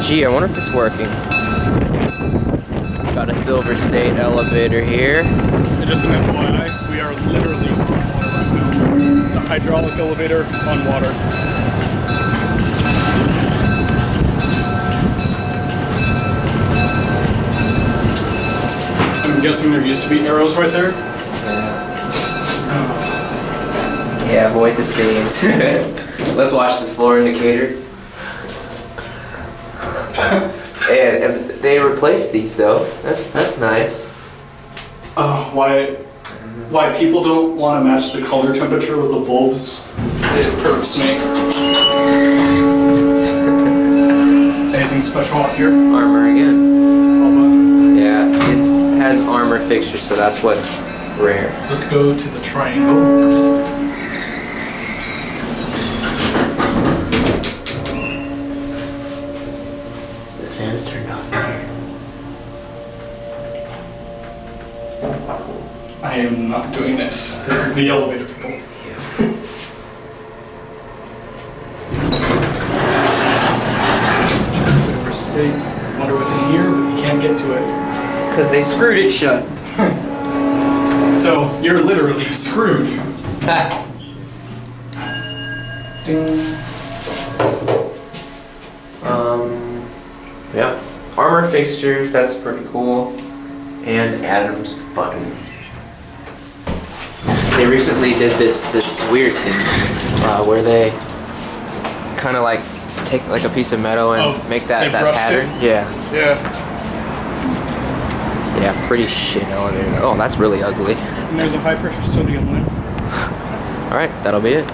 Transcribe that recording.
Gee, I wonder if it's working. Got a Silver State elevator here. And just an FYI, we are literally on water right now. It's a hydraulic elevator on water. I'm guessing there used to be arrows right there. Yeah, avoid the stains. Let's watch the floor indicator. And they replaced these though. That's nice. Why people don't want to match the color temperature with the bulbs? It irks me. Anything special out here? Armor again. Hold on. Yeah, this has armor fixtures, so that's what's rare. Let's go to the triangle. The fan's turned off here. I am not doing this. This is the elevator people. Silver State. Wonder what's in here, but you can't get to it. Because they screwed it shut. So you're literally screwed. Ding. Yeah. Armor fixtures, that's pretty cool. And Adam's button. They recently did this weird thing where they kind of like take like a piece of metal and make that pattern. It? Yeah. Yeah, pretty shit elevator. Oh, that's really ugly. And there's a high pressure sodium lamp. Alright, that'll be it.